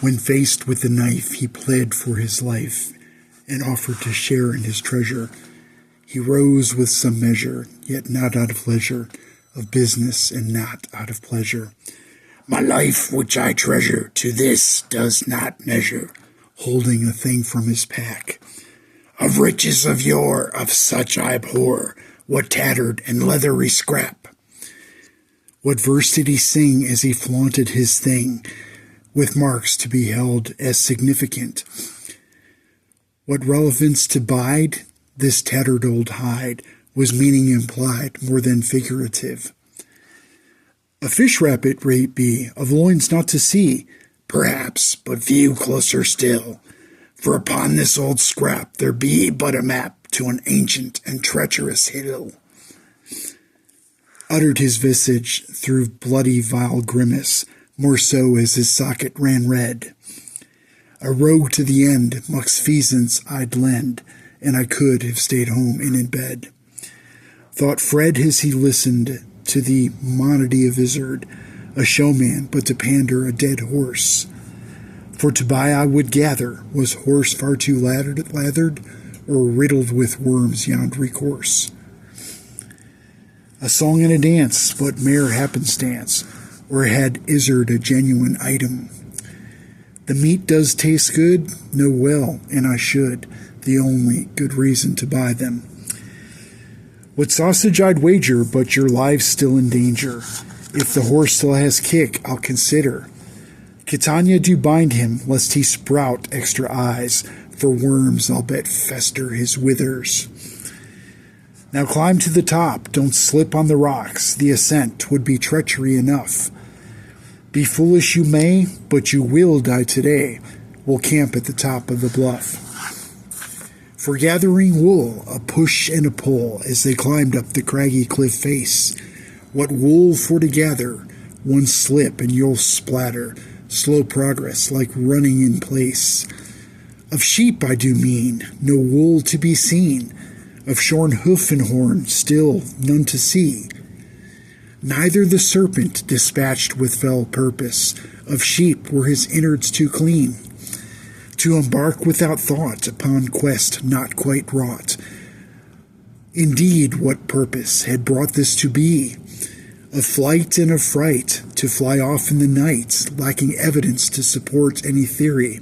When faced with the knife, he pled for his life and offered to share in his treasure. He rose with some measure, yet not out of leisure, of business and not out of pleasure. My life, which I treasure, to this does not measure, holding a thing from his pack. Of riches of yore, of such I abhor, what tattered and leathery scrap. What verse did he sing as he flaunted his thing, with marks to be held as significant? What relevance to bide this tattered old hide was meaning implied more than figurative. A fish wrap it be, of loins not to see, perhaps, but view closer still. For upon this old scrap there be but a map to an ancient and treacherous hill. Uttered his visage through bloody vile grimace, more so as his socket ran red. A rogue to the end, muxfeasance I'd lend, and I could have stayed home and in bed. Thought Fred as he listened to the monody of Izzard, a showman, but to pander a dead horse. For to buy I would gather, was horse far too lathered, or riddled with worms yond recourse. A song and a dance, but mere happenstance, or had Izzard a genuine item? The meat does taste good, know well, and I should, the only good reason to buy them. What sausage I'd wager, but your life's still in danger. If the horse still has kick, I'll consider. Catania do bind him, lest he sprout extra eyes, for worms I'll bet fester his withers. Now climb to the top, don't slip on the rocks, the ascent would be treachery enough. Be foolish you may, but you will die today. We'll camp at the top of the bluff. For gathering wool, a push and a pull, as they climbed up the craggy cliff face. What wool for to gather, one slip and you'll splatter, slow progress like running in place. Of sheep I do mean, no wool to be seen, of shorn hoof and horn, still none to see. Neither the serpent dispatched with fell purpose, of sheep were his innards too clean, to embark without thought upon quest not quite wrought. Indeed, what purpose had brought this to be? Of flight and of fright, to fly off in the night, lacking evidence to support any theory.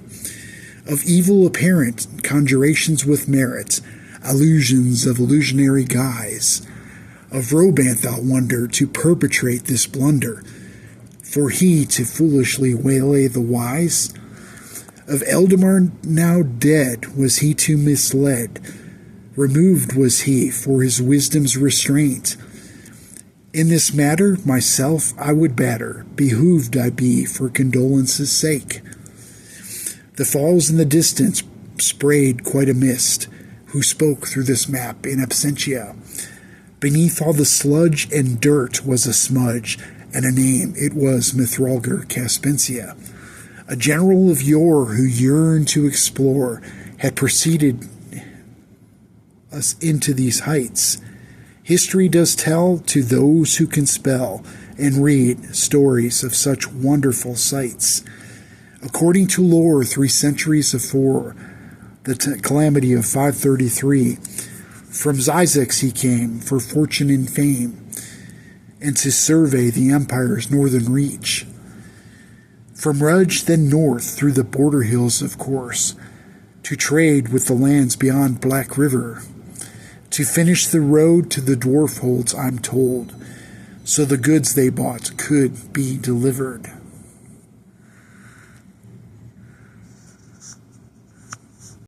Of evil apparent, conjurations with merit, allusions of illusionary guise. Of Robanth, I'll wonder, to perpetrate this blunder, for he to foolishly waylay the wise. Of Eldamar now dead, was he too misled? Removed was he for his wisdom's restraint. In this matter, myself I would batter, behooved I be for condolence's sake. The falls in the distance sprayed quite a mist, who spoke through this map in absentia. Beneath all the sludge and dirt was a smudge, and a name, it was Mithralgar Caspensia. A general of yore who yearned to explore had preceded us into these heights. History does tell to those who can spell and read stories of such wonderful sights. According to lore, 3 centuries afore the calamity of 533, from Zyzex he came for fortune and fame, and to survey the empire's northern reach. From Rudge then north through the border hills, of course, to trade with the lands beyond Black River, to finish the road to the dwarf holds, I'm told, so the goods they bought could be delivered.